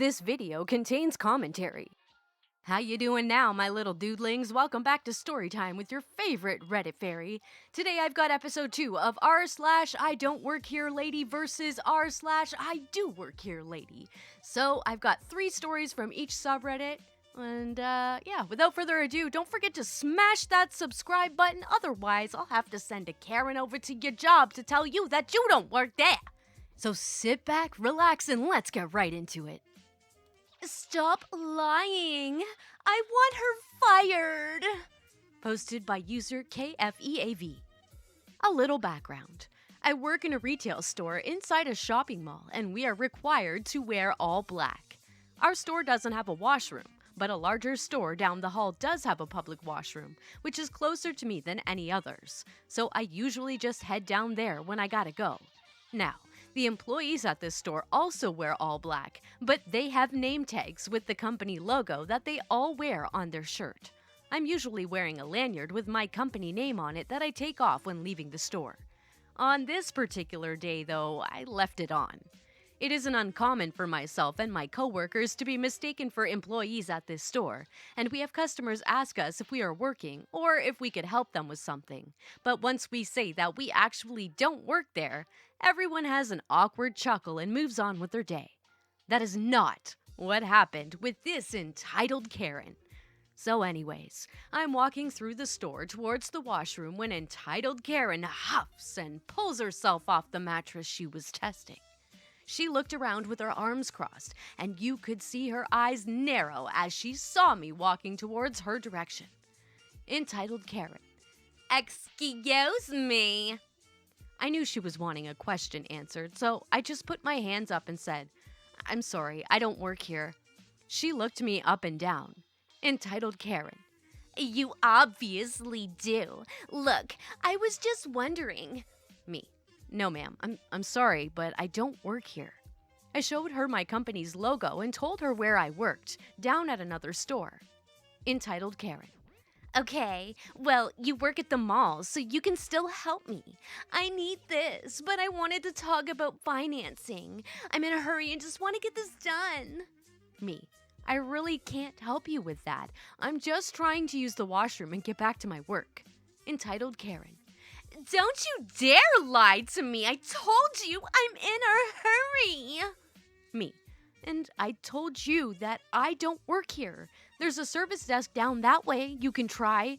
This video contains commentary. How you doing now, my little dudelings? Welcome back to Storytime with your favorite Reddit fairy. Today I've got episode 2 of r/IDontWorkHereLady versus r/IDoWorkHereLady. So I've got 3 stories from each subreddit. And yeah, without further ado, don't forget to smash that subscribe button. Otherwise, I'll have to send a Karen over to your job to tell you that you don't work there. So sit back, relax, and let's get right into it. Stop lying. I want her fired. Posted by user KFEAV. A little background. I work in a retail store inside a shopping mall, and we are required to wear all black. Our store doesn't have a washroom, but a larger store down the hall does have a public washroom, which is closer to me than any others, so I usually just head down there when I gotta go. Now, the employees at this store also wear all black, but they have name tags with the company logo that they all wear on their shirt. I'm usually wearing a lanyard with my company name on it that I take off when leaving the store. On this particular day, though, I left it on. It isn't uncommon for myself and my coworkers to be mistaken for employees at this store, and we have customers ask us if we are working or if we could help them with something. But once we say that we actually don't work there, everyone has an awkward chuckle and moves on with their day. That is not what happened with this entitled Karen. So anyways, I'm walking through the store towards the washroom when entitled Karen huffs and pulls herself off the mattress she was testing. She looked around with her arms crossed, and you could see her eyes narrow as she saw me walking towards her direction. Entitled Karen. Excuse me. I knew she was wanting a question answered, so I just put my hands up and said, I'm sorry, I don't work here. She looked me up and down. Entitled Karen. You obviously do. Look, I was just wondering. Me. No, ma'am, I'm sorry, but I don't work here. I showed her my company's logo and told her where I worked, down at another store. Entitled Karen. Okay, well, you work at the mall, so you can still help me. I need this, but I wanted to talk about financing. I'm in a hurry and just want to get this done. Me. I really can't help you with that. I'm just trying to use the washroom and get back to my work. Entitled Karen. Don't you dare lie to me. I told you I'm in a hurry. Me. And I told you that I don't work here. There's a service desk down that way you can try.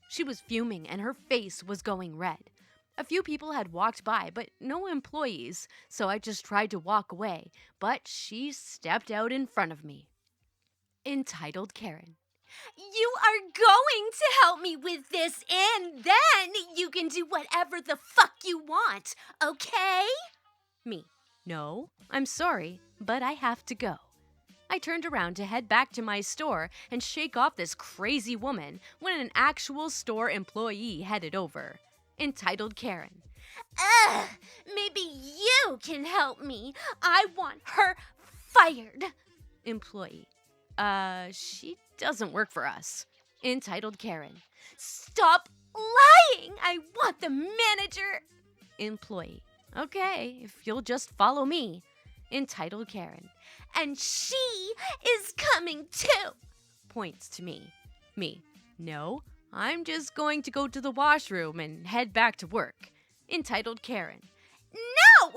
She was fuming and her face was going red. A few people had walked by, but no employees, so I just tried to walk away, but she stepped out in front of me. Entitled Karen. You are going to help me with this, and then you can do whatever the fuck you want, okay? Me. No, I'm sorry, but I have to go. I turned around to head back to my store and shake off this crazy woman when an actual store employee headed over. Entitled Karen. Maybe you can help me. I want her fired. Employee. She doesn't work for us. Entitled Karen. Stop lying! I want the manager. Employee. Okay, if you'll just follow me. Entitled Karen. And she is coming too. Points to me. Me. No, I'm just going to go to the washroom and head back to work. Entitled Karen. No!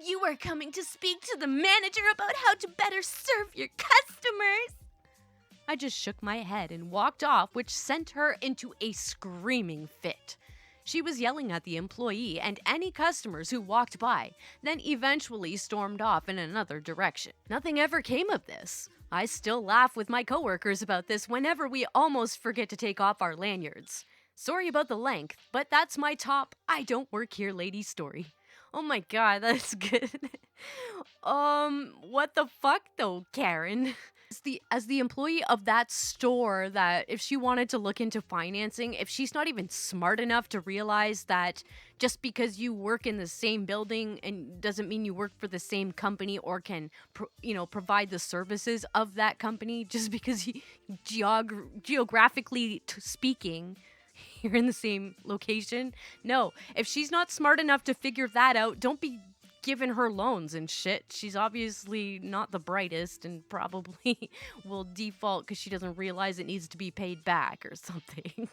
You are coming to speak to the manager about how to better serve your customers. I just shook my head and walked off, which sent her into a screaming fit. She was yelling at the employee and any customers who walked by, then eventually stormed off in another direction. Nothing ever came of this. I still laugh with my coworkers about this whenever we almost forget to take off our lanyards. Sorry about the length, but that's my top I don't work here lady story. Oh my god, that's good. What the fuck though, Karen? As the employee of that store, that if she wanted to look into financing, if she's not even smart enough to realize that just because you work in the same building and doesn't mean you work for the same company or can, provide the services of that company, just because geographically speaking, you're in the same location. No, if she's not smart enough to figure that out, don't be giving her loans and shit. She's obviously not the brightest and probably will default because she doesn't realize it needs to be paid back or something.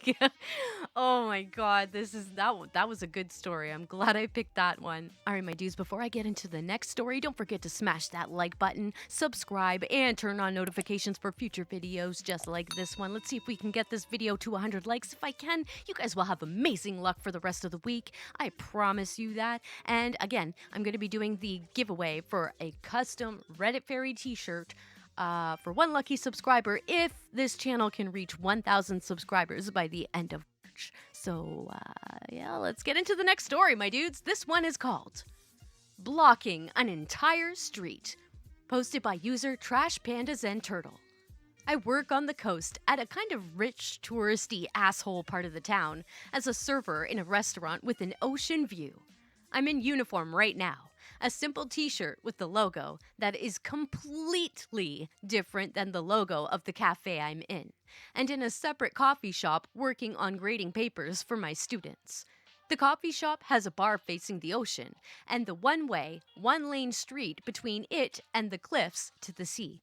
Oh my god, that was a good story. I'm glad I picked that one. All right, my dudes, before I get into the next story, don't forget to smash that like button, subscribe, and turn on notifications for future videos just like this one. Let's see if we can get this video to 100 likes. If I can, you guys will have amazing luck for the rest of the week. I promise you that. And again, I'm going to be doing the giveaway for a custom Reddit Fairy t-shirt for one lucky subscriber if this channel can reach 1,000 subscribers by the end of March. So, yeah, let's get into the next story, my dudes. This one is called Blocking an Entire Street, posted by user Trash Panda Zen Turtle. I work on the coast at a kind of rich, touristy asshole part of the town as a server in a restaurant with an ocean view. I'm in uniform right now, a simple t-shirt with the logo that is completely different than the logo of the cafe I'm in, and in a separate coffee shop working on grading papers for my students. The coffee shop has a bar facing the ocean, and the one-way, one-lane street between it and the cliffs to the sea.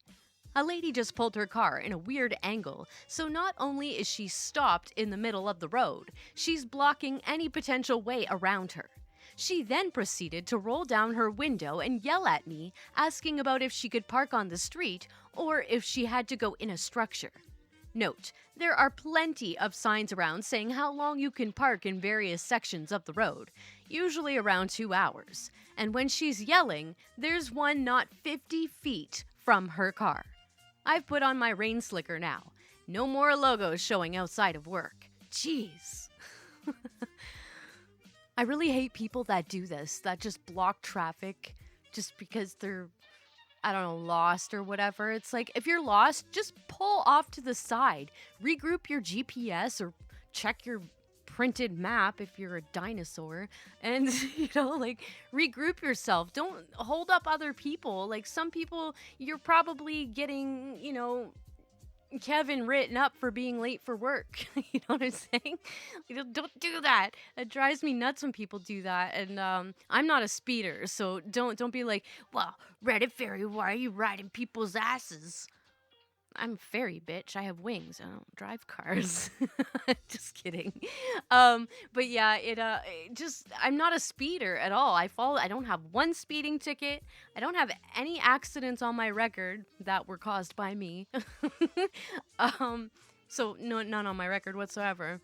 A lady just pulled her car in a weird angle, so not only is she stopped in the middle of the road, she's blocking any potential way around her. She then proceeded to roll down her window and yell at me, asking about if she could park on the street or if she had to go in a structure. Note, there are plenty of signs around saying how long you can park in various sections of the road, usually around 2 hours. And when she's yelling, there's one not 50 feet from her car. I've put on my rain slicker now. No more logos showing outside of work. Jeez. I really hate people that do this, that just block traffic just because they're, I don't know, lost or whatever. It's like, if you're lost, just pull off to the side. Regroup your GPS or check your printed map if you're a dinosaur. And, regroup yourself. Don't hold up other people. Like, some people, you're probably getting, Kevin written up for being late for work. You know what I'm saying? Don't do that. It drives me nuts when people do that. And I'm not a speeder, so don't be like, well, Reddit Fairy, why are you riding people's asses? I'm a fairy, bitch. I have wings. I don't drive cars. Just kidding. But yeah, I'm not a speeder at all. I don't have one speeding ticket. I don't have any accidents on my record that were caused by me. So none on my record whatsoever.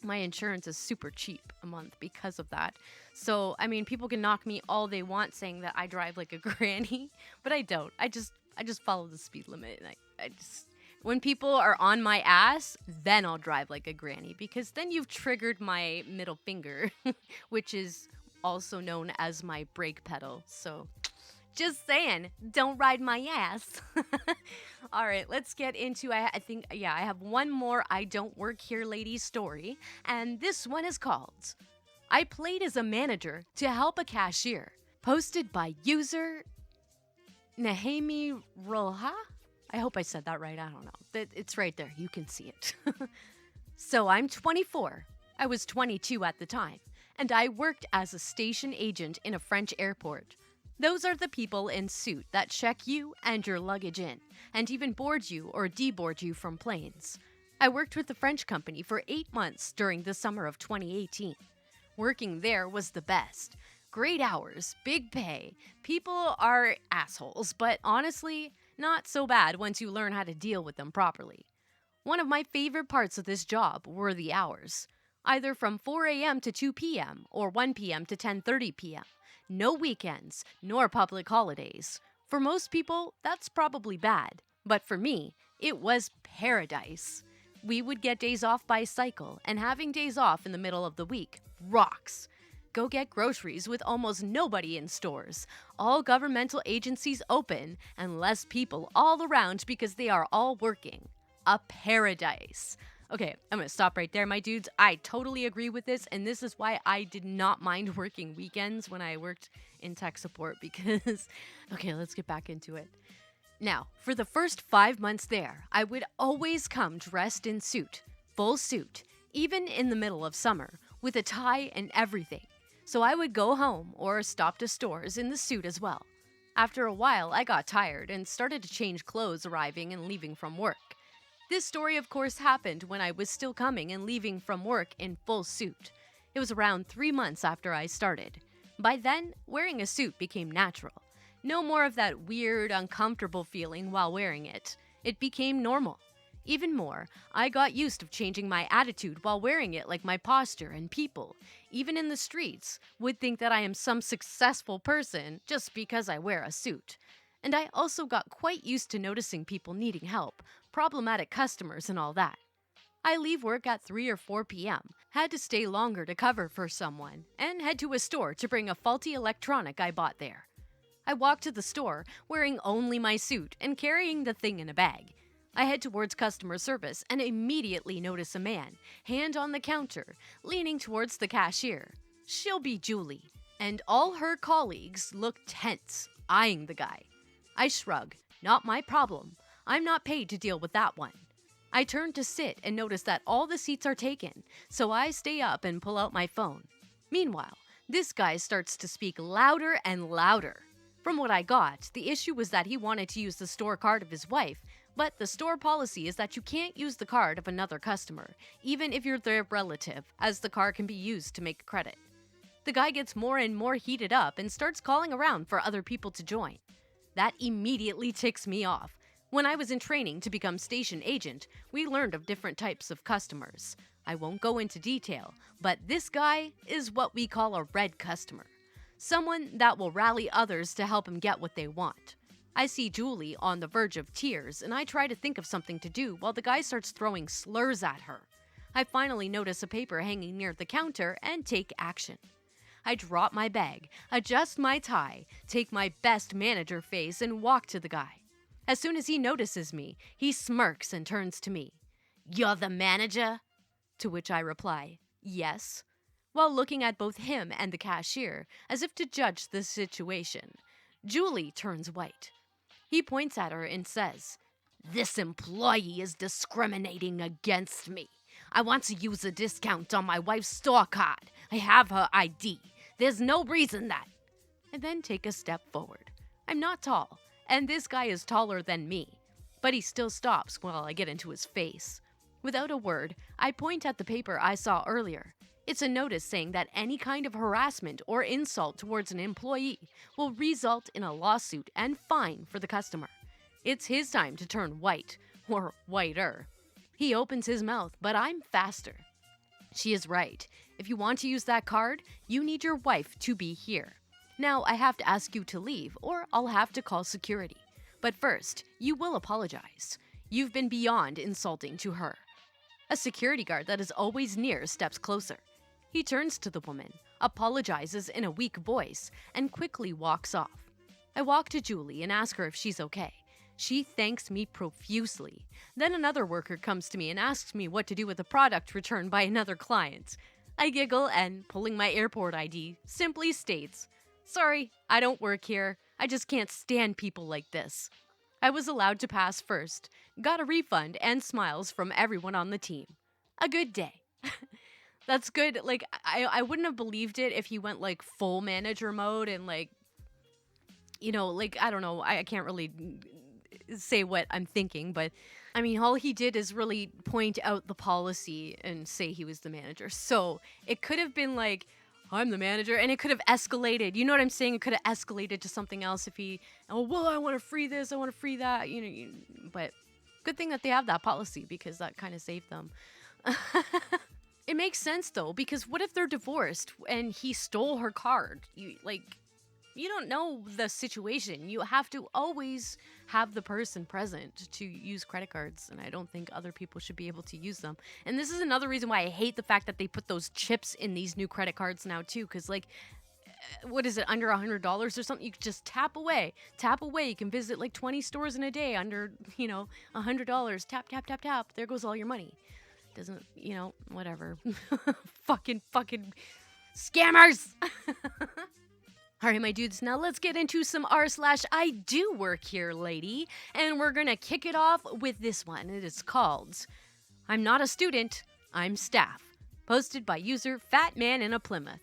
My insurance is super cheap a month because of that. So, I mean, people can knock me all they want saying that I drive like a granny, but I don't. I just follow the speed limit, and when people are on my ass, then I'll drive like a granny, because then you've triggered my middle finger, which is also known as my brake pedal. So, just saying, don't ride my ass. All right, let's get into, I have one more I Don't Work Here Lady story, and this one is called I Played as a Manager to Help a Cashier, posted by user Nahemi Rolha? I hope I said that right. I don't know. It's right there. You can see it. So I'm 24. I was 22 at the time, and I worked as a station agent in a French airport. Those are the people in suit that check you and your luggage in, and even board you or deboard you from planes. I worked with the French company for 8 months during the summer of 2018. Working there was the best. Great hours, big pay. People are assholes, but honestly, not so bad once you learn how to deal with them properly. One of my favorite parts of this job were the hours, either from 4 a.m. to 2 p.m. or 1 p.m. to 10:30 p.m. No weekends, nor public holidays. For most people, that's probably bad, but for me, it was paradise. We would get days off by cycle, and having days off in the middle of the week rocks. Go get groceries with almost nobody in stores, all governmental agencies open, and less people all around because they are all working. A paradise. Okay, I'm gonna stop right there, my dudes. I totally agree with this, and this is why I did not mind working weekends when I worked in tech support, because, okay, let's get back into it. Now, for the first 5 months there, I would always come dressed in suit, full suit, even in the middle of summer, with a tie and everything. So I would go home or stop to stores in the suit as well. After a while, I got tired and started to change clothes arriving and leaving from work. This story, of course, happened when I was still coming and leaving from work in full suit. It was around 3 months after I started. By then, wearing a suit became natural. No more of that weird, uncomfortable feeling while wearing it. It became normal. Even more, I got used to changing my attitude while wearing it, like my posture, and people, even in the streets, would think that I am some successful person just because I wear a suit. And I also got quite used to noticing people needing help, problematic customers and all that. I leave work at 3 or 4 p.m., had to stay longer to cover for someone, and head to a store to bring a faulty electronic I bought there. I walk to the store, wearing only my suit and carrying the thing in a bag. I head towards customer service and immediately notice a man, hand on the counter, leaning towards the cashier. She'll be Julie, and all her colleagues look tense, eyeing the guy. I shrug, not my problem. I'm not paid to deal with that one. I turn to sit and notice that all the seats are taken, so I stay up and pull out my phone. Meanwhile, this guy starts to speak louder and louder. From what I got, the issue was that he wanted to use the store card of his wife, but the store policy is that you can't use the card of another customer, even if you're their relative, as the card can be used to make credit. The guy gets more and more heated up and starts calling around for other people to join. That immediately ticks me off. When I was in training to become station agent, we learned of different types of customers. I won't go into detail, but this guy is what we call a red customer. Someone that will rally others to help him get what they want. I see Julie on the verge of tears, and I try to think of something to do while the guy starts throwing slurs at her. I finally notice a paper hanging near the counter and take action. I drop my bag, adjust my tie, take my best manager face, and walk to the guy. As soon as he notices me, he smirks and turns to me. "You're the manager?" To which I reply, "Yes," while looking at both him and the cashier as if to judge the situation. Julie turns white. He points at her and says, "This employee is discriminating against me. I want to use a discount on my wife's store card. I have her ID. There's no reason that..." And then take a step forward. I'm not tall, and this guy is taller than me, but he still stops while I get into his face. Without a word, I point at the paper I saw earlier. It's a notice saying that any kind of harassment or insult towards an employee will result in a lawsuit and fine for the customer. It's his time to turn white, or whiter. He opens his mouth, but I'm faster. She is right. If you want to use that card, you need your wife to be here. Now I have to ask you to leave, or I'll have to call security. But first, you will apologize. You've been beyond insulting to her. A security guard that is always near steps closer. He turns to the woman, apologizes in a weak voice, and quickly walks off. I walk to Julie and ask her if she's okay. She thanks me profusely. Then another worker comes to me and asks me what to do with a product returned by another client. I giggle and, pulling my airport ID, simply states, "Sorry, I don't work here. I just can't stand people like this." I was allowed to pass first, got a refund and smiles from everyone on the team. A good day. That's good. Like, I wouldn't have believed it if he went like full manager mode and like, I don't know. I can't really say what I'm thinking, but I mean, all he did is really point out the policy and say he was the manager. So it could have been like, "I'm the manager," and it could have escalated. You know what I'm saying? It could have escalated to something else if he, "Oh, well, I want to free this, I want to free that," but good thing that they have that policy because that kind of saved them. It makes sense though, because what if they're divorced and he stole her card? You don't know the situation. You have to always have the person present to use credit cards, and I don't think other people should be able to use them. And this is another reason why I hate the fact that they put those chips in these new credit cards now too, because what is it, under $100 or something? You can just tap away. You can visit like 20 stores in a day under, $100. Tap, tap, tap, tap. There goes all your money. Doesn't, whatever. fucking scammers. All right, my dudes, now let's get into some r/IDoWorkHereLady, and we're gonna kick it off with this one. It is called "I'm Not a Student, I'm Staff," posted by user Fat Man in a Plymouth.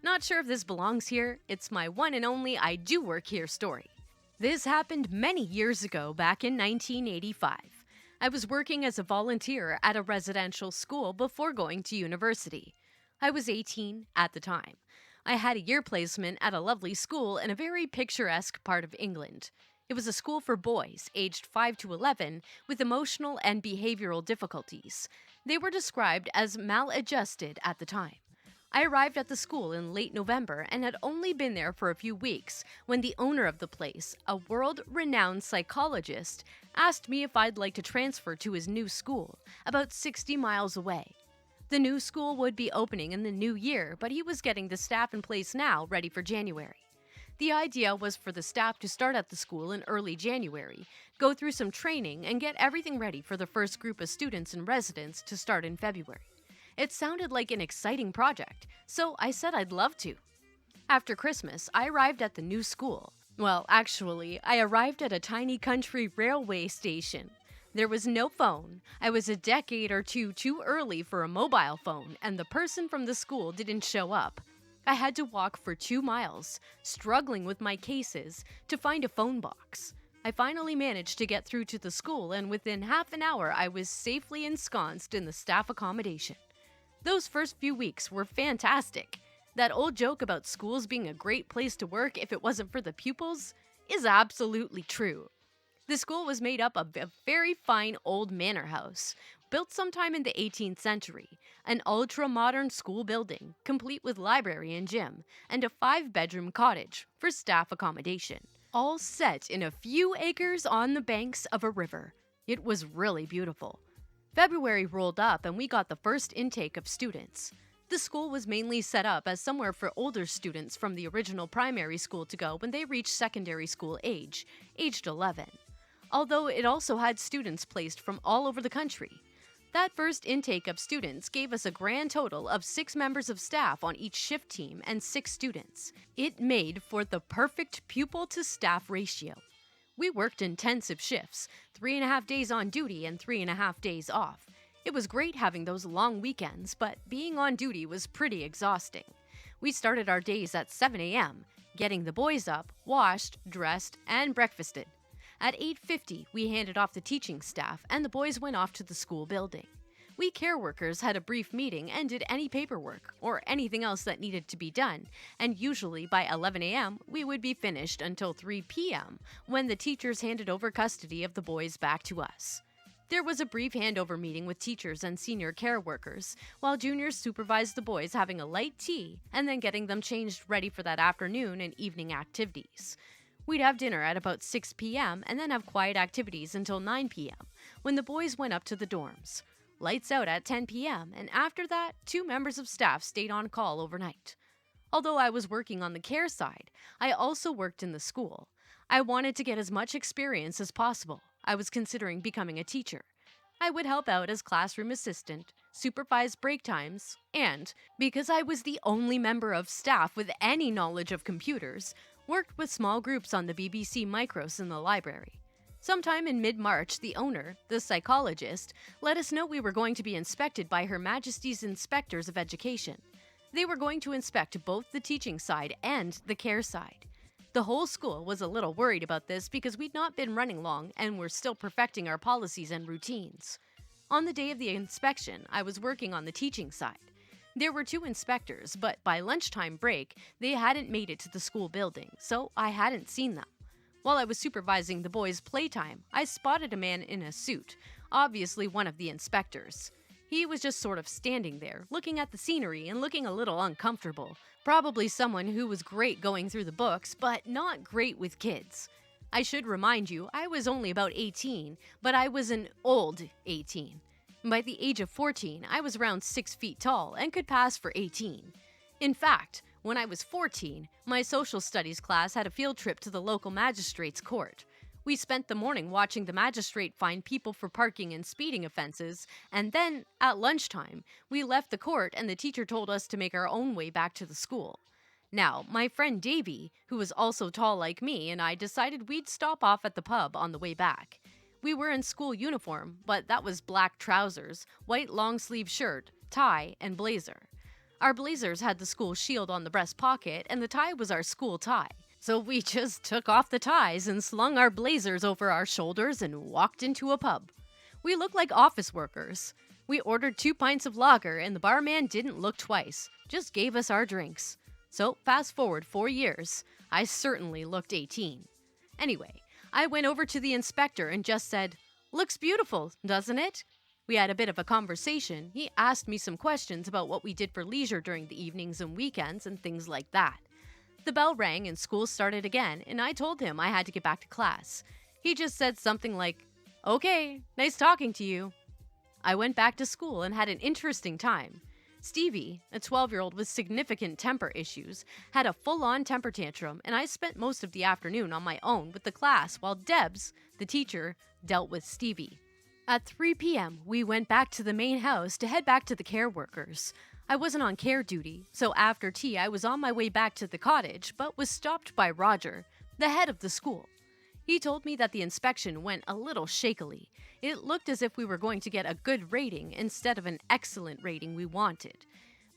Not sure if this belongs here, it's my one and only I Do Work Here story. This happened many years ago, back in 1985. I was working as a volunteer at a residential school before going to university. I was 18 at the time. I had a year placement at a lovely school in a very picturesque part of England. It was a school for boys aged 5 to 11 with emotional and behavioral difficulties. They were described as maladjusted at the time. I arrived at the school in late November and had only been there for a few weeks when the owner of the place, a world-renowned psychologist, asked me if I'd like to transfer to his new school, about 60 miles away. The new school would be opening in the new year, but he was getting the staff in place now ready for January. The idea was for the staff to start at the school in early January, go through some training, and get everything ready for the first group of students and residents to start in February. It sounded like an exciting project, so I said I'd love to. After Christmas, I arrived at the new school. Well, actually, I arrived at a tiny country railway station. There was no phone. I was a decade or two too early for a mobile phone, and the person from the school didn't show up. I had to walk for 2 miles, struggling with my cases, to find a phone box. I finally managed to get through to the school, and within half an hour I was safely ensconced in the staff accommodation. Those first few weeks were fantastic. That old joke about schools being a great place to work if it wasn't for the pupils is absolutely true. The school was made up of a very fine old manor house, built sometime in the 18th century, an ultra-modern school building, complete with library and gym, and a 5-bedroom cottage for staff accommodation, all set in a few acres on the banks of a river. It was really beautiful. February rolled up and we got the first intake of students. The school was mainly set up as somewhere for older students from the original primary school to go when they reached secondary school age, aged 11. Although it also had students placed from all over the country. That first intake of students gave us a grand total of 6 members of staff on each shift team and 6 students. It made for the perfect pupil-to-staff ratio. We worked intensive shifts, 3.5 days on duty and 3.5 days off. It was great having those long weekends, but being on duty was pretty exhausting. We started our days at 7 a.m., getting the boys up, washed, dressed, and breakfasted. At 8:50, we handed off the teaching staff and the boys went off to the school building. We care workers had a brief meeting and did any paperwork or anything else that needed to be done, and usually by 11 a.m. we would be finished until 3 p.m. when the teachers handed over custody of the boys back to us. There was a brief handover meeting with teachers and senior care workers, while juniors supervised the boys having a light tea and then getting them changed ready for that afternoon and evening activities. We'd have dinner at about 6 p.m. and then have quiet activities until 9 p.m. when the boys went up to the dorms. Lights out at 10 p.m. and after that, 2 members of staff stayed on call overnight. Although I was working on the care side, I also worked in the school. I wanted to get as much experience as possible. I was considering becoming a teacher. I would help out as classroom assistant, supervise break times, and, because I was the only member of staff with any knowledge of computers, worked with small groups on the BBC Micros in the library. Sometime in mid-March, the owner, the psychologist, let us know we were going to be inspected by Her Majesty's Inspectors of Education. They were going to inspect both the teaching side and the care side. The whole school was a little worried about this because we'd not been running long and were still perfecting our policies and routines. On the day of the inspection, I was working on the teaching side. There were 2 inspectors, but by lunchtime break, they hadn't made it to the school building, so I hadn't seen them. While I was supervising the boys' playtime, I spotted a man in a suit, obviously one of the inspectors. He was just sort of standing there, looking at the scenery and looking a little uncomfortable. Probably someone who was great going through the books, but not great with kids. I should remind you, I was only about 18, but I was an old 18. By the age of 14, I was around 6 feet tall and could pass for 18. In fact, when I was 14, my social studies class had a field trip to the local magistrate's court. We spent the morning watching the magistrate fine people for parking and speeding offenses, and then, at lunchtime, we left the court and the teacher told us to make our own way back to the school. Now, my friend Davy, who was also tall like me, and I decided we'd stop off at the pub on the way back. We were in school uniform, but that was black trousers, white long-sleeve shirt, tie, and blazer. Our blazers had the school shield on the breast pocket, and the tie was our school tie. So we just took off the ties and slung our blazers over our shoulders and walked into a pub. We looked like office workers. We ordered 2 pints of lager, and the barman didn't look twice, just gave us our drinks. So, fast forward 4 years, I certainly looked 18. Anyway, I went over to the inspector and just said, "Looks beautiful, doesn't it?" We had a bit of a conversation. He asked me some questions about what we did for leisure during the evenings and weekends and things like that. The bell rang and school started again, and I told him I had to get back to class. He just said something like, "Okay, nice talking to you." I went back to school and had an interesting time. Stevie, a 12-year-old with significant temper issues, had a full-on temper tantrum, and I spent most of the afternoon on my own with the class while Debs, the teacher, dealt with Stevie. At 3 p.m., we went back to the main house to head back to the care workers. I wasn't on care duty, so after tea I was on my way back to the cottage, but was stopped by Roger, the head of the school. He told me that the inspection went a little shakily. It looked as if we were going to get a good rating instead of an excellent rating we wanted.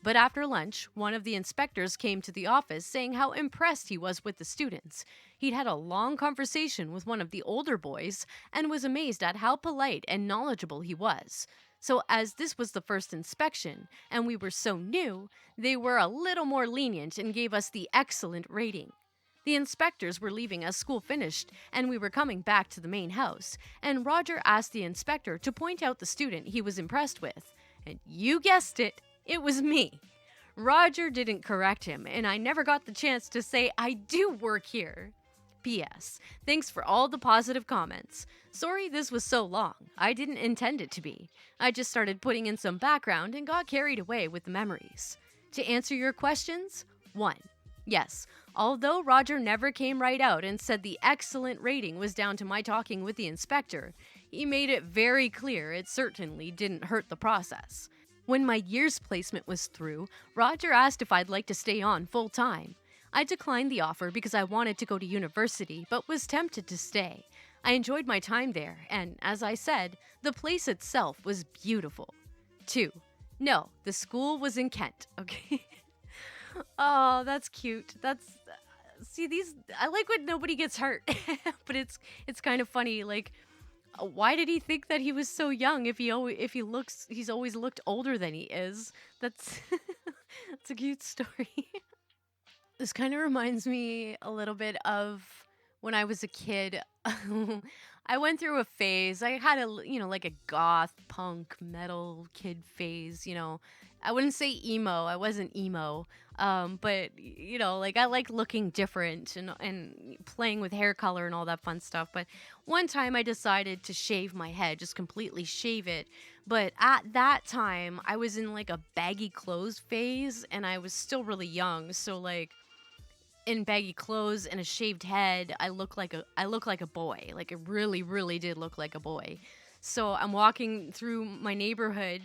But after lunch, one of the inspectors came to the office saying how impressed he was with the students. He'd had a long conversation with one of the older boys and was amazed at how polite and knowledgeable he was. So as this was the first inspection, and we were so new, they were a little more lenient and gave us the excellent rating. The inspectors were leaving as school finished, and we were coming back to the main house, and Roger asked the inspector to point out the student he was impressed with. And you guessed it, it was me. Roger didn't correct him, and I never got the chance to say I do work here. P.S. Thanks for all the positive comments. Sorry this was so long. I didn't intend it to be. I just started putting in some background and got carried away with the memories. To answer your questions, 1. Yes, although Roger never came right out and said the excellent rating was down to my talking with the inspector, he made it very clear it certainly didn't hurt the process. When my year's placement was through, Roger asked if I'd like to stay on full-time. I declined the offer because I wanted to go to university, but was tempted to stay. I enjoyed my time there, and as I said, the place itself was beautiful. 2. No, the school was in Kent, okay? Oh, that's cute. See, these, I like when nobody gets hurt, but it's kind of funny. Like, why did he think that he was so young if he's always looked older than he is? That's that's a cute story. This kind of reminds me a little bit of when I was a kid. I went through a phase. I had like a goth, punk, metal kid phase, I wouldn't say emo. I wasn't emo. But like I like looking different and playing with hair color and all that fun stuff. But one time I decided to shave my head, just completely shave it. But at that time I was in like a baggy clothes phase and I was still really young. So like in baggy clothes and a shaved head, I look like a boy. Like it really, really did look like a boy. So I'm walking through my neighborhood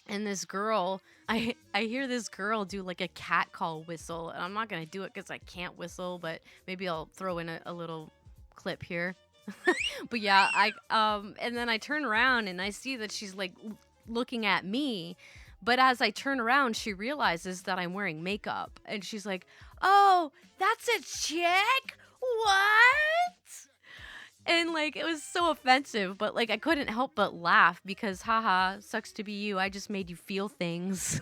and this girl, I hear this girl do like a cat call whistle, and I'm not gonna do it because I can't whistle, but maybe I'll throw in a little clip here. But yeah, and then I turn around and I see that she's like looking at me, but as I turn around, she realizes that I'm wearing makeup, and she's like, "Oh, that's a chick? What?" And like it was so offensive, but like I couldn't help but laugh because haha, sucks to be you. I just made you feel things.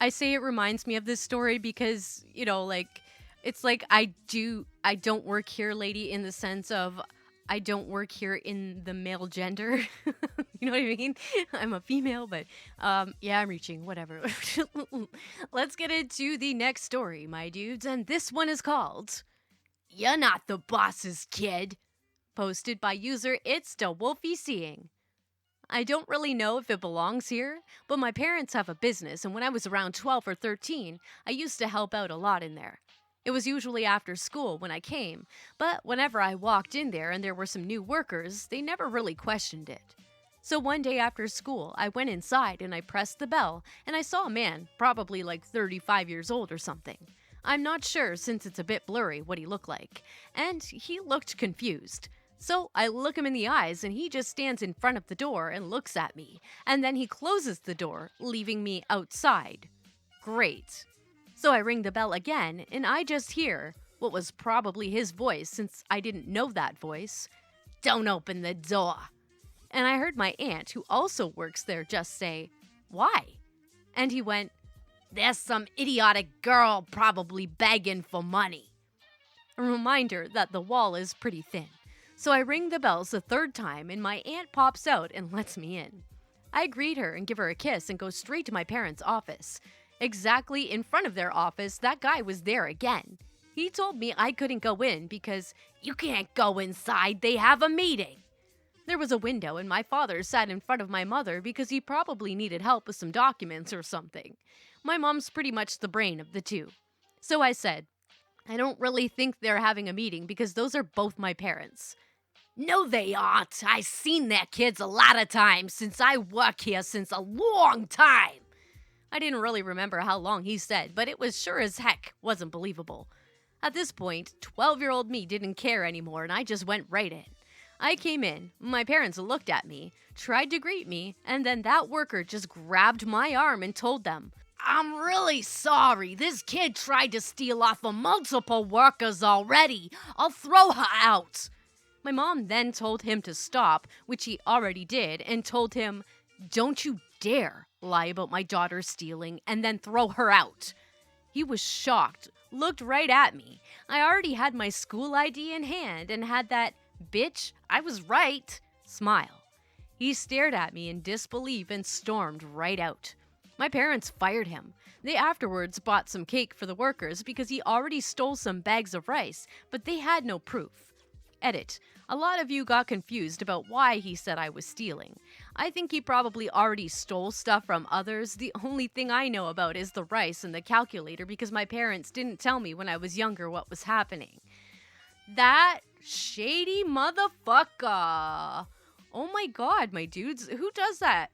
I say it reminds me of this story because, like it's like I don't work here, lady, in the sense of I don't work here in the male gender. You know what I mean? I'm a female, but yeah, I'm reaching, whatever. Let's get into the next story, my dudes, and this one is called "You're Not the Boss's Kid," posted by user It's the Wolfie Seeing. I don't really know if it belongs here, but my parents have a business, and when I was around 12 or 13, I used to help out a lot in there. It was usually after school when I came, but whenever I walked in there and there were some new workers, they never really questioned it. So one day after school, I went inside and I pressed the bell, and I saw a man, probably like 35 years old or something. I'm not sure since it's a bit blurry what he looked like, and he looked confused. So I look him in the eyes and he just stands in front of the door and looks at me. And then he closes the door, leaving me outside. Great. So I ring the bell again and I just hear what was probably his voice since I didn't know that voice. "Don't open the door." And I heard my aunt, who also works there, just say, "Why?" And he went, "There's some idiotic girl probably begging for money." A reminder that the wall is pretty thin. So I ring the bells a third time and my aunt pops out and lets me in. I greet her and give her a kiss and go straight to my parents' office. Exactly in front of their office, that guy was there again. He told me I couldn't go in because "you can't go inside, they have a meeting." There was a window and my father sat in front of my mother because he probably needed help with some documents or something. My mom's pretty much the brain of the two. So I said, "I don't really think they're having a meeting because those are both my parents." "No, they aren't. I've seen their kids a lot of times since I work here since a long time." I didn't really remember how long he said, but it was sure as heck wasn't believable. At this point, 12-year-old me didn't care anymore and I just went right in. I came in, my parents looked at me, tried to greet me, and then that worker just grabbed my arm and told them, "I'm really sorry. This kid tried to steal off of multiple workers already. I'll throw her out." My mom then told him to stop, which he already did, and told him, "Don't you dare lie about my daughter stealing and then throw her out." He was shocked, looked right at me. I already had my school ID in hand and had that "bitch, I was right" smile. He stared at me in disbelief and stormed right out. My parents fired him. They afterwards bought some cake for the workers because he already stole some bags of rice, but they had no proof. Edit. A lot of you got confused about why he said I was stealing. I think he probably already stole stuff from others. The only thing I know about is the rice and the calculator because my parents didn't tell me when I was younger what was happening. That shady motherfucker. Oh my god, my dudes. Who does that?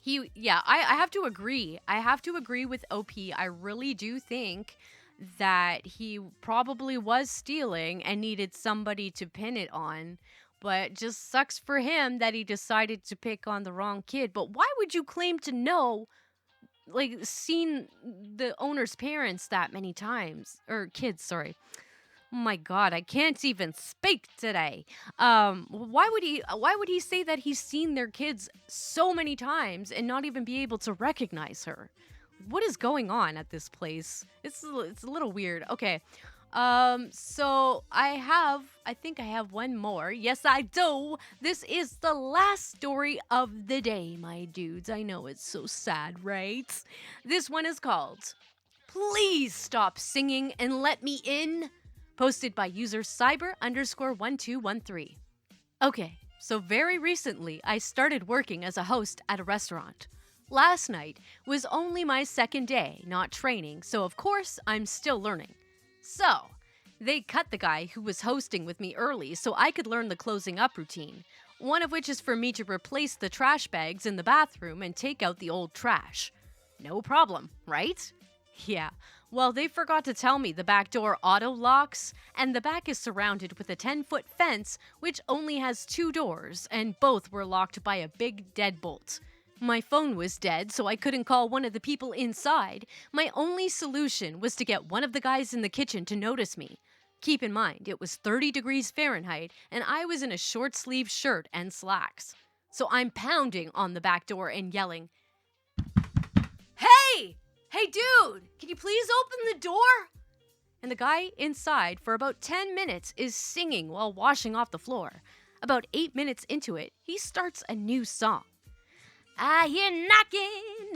I have to agree. I have to agree with OP. I really do think that he probably was stealing and needed somebody to pin it on. But just sucks for him that he decided to pick on the wrong kid. But why would you claim to know, like, seen the owner's parents that many times? Or kids, sorry. Oh my god, I can't even speak today. Why would he say that he's seen their kids so many times and not even be able to recognize her? What is going on at this place? It's a little weird. Okay. So I think I have one more. Yes, I do. This is the last story of the day, my dudes. I know it's so sad, right? This one is called "Please Stop Singing and Let Me In," posted by user cyber_1213. Okay, so very recently I started working as a host at a restaurant. Last night was only my second day, not training, so of course I'm still learning. So, they cut the guy who was hosting with me early so I could learn the closing up routine, one of which is for me to replace the trash bags in the bathroom and take out the old trash. No problem, right? Yeah, well, they forgot to tell me the back door auto locks, and the back is surrounded with a 10-foot fence which only has 2 doors, and both were locked by a big deadbolt. My phone was dead, so I couldn't call one of the people inside. My only solution was to get one of the guys in the kitchen to notice me. Keep in mind, it was 30 degrees Fahrenheit, and I was in a short-sleeved shirt and slacks. So I'm pounding on the back door and yelling, "Hey! Hey, dude! Can you please open the door?" And the guy inside for about 10 minutes is singing while washing off the floor. About 8 minutes into it, he starts a new song. "I hear knocking,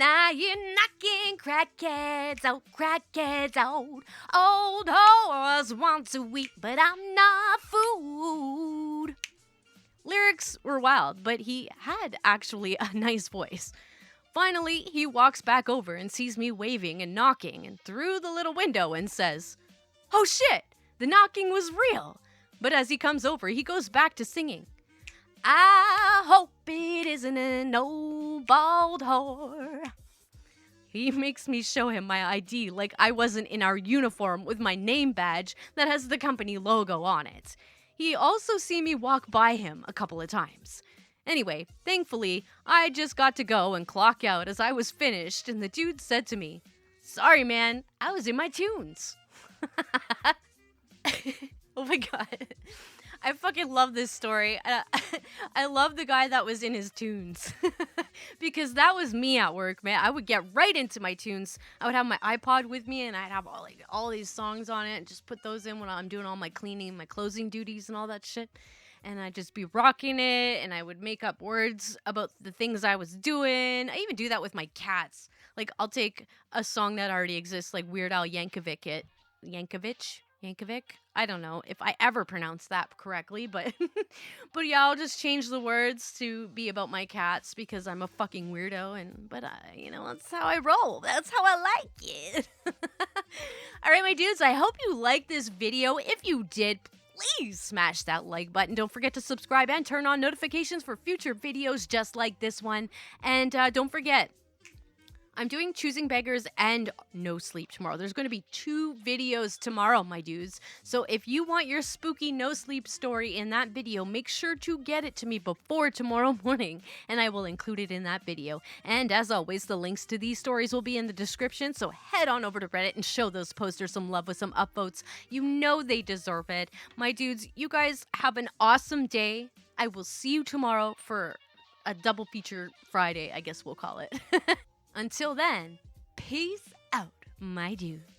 crackheads out, old whores want to eat, but I'm not food." Lyrics were wild, but he had actually a nice voice. Finally, he walks back over and sees me waving and knocking and through the little window and says, "Oh shit, the knocking was real." But as he comes over, he goes back to singing. "I hope it isn't an old bald whore." He makes me show him my ID like I wasn't in our uniform with my name badge that has the company logo on it. He also seen me walk by him a couple of times. Anyway, thankfully, I just got to go and clock out as I was finished, and the dude said to me, "Sorry, man, I was in my tunes." Oh my god. I fucking love this story. I love the guy that was in his tunes. Because that was me at work, man. I would get right into my tunes. I would have my iPod with me and I'd have all these songs on it and just put those in when I'm doing all my cleaning, my closing duties and all that shit. And I'd just be rocking it and I would make up words about the things I was doing. I even do that with my cats. Like I'll take a song that already exists, like Weird Al Yankovic. I don't know if I ever pronounced that correctly, but but yeah, I'll just change the words to be about my cats because I'm a fucking weirdo, but that's how I roll. That's how I like it. All right, my dudes, I hope you liked this video. If you did, please smash that like button. Don't forget to subscribe and turn on notifications for future videos just like this one. And don't forget, I'm doing Choosing Beggars and No Sleep tomorrow. There's going to be 2 videos tomorrow, my dudes. So if you want your spooky no sleep story in that video, make sure to get it to me before tomorrow morning, and I will include it in that video. And as always, the links to these stories will be in the description, so head on over to Reddit and show those posters some love with some upvotes. You know they deserve it. My dudes, you guys have an awesome day. I will see you tomorrow for a double feature Friday, I guess we'll call it. Until then, peace out, my dudes.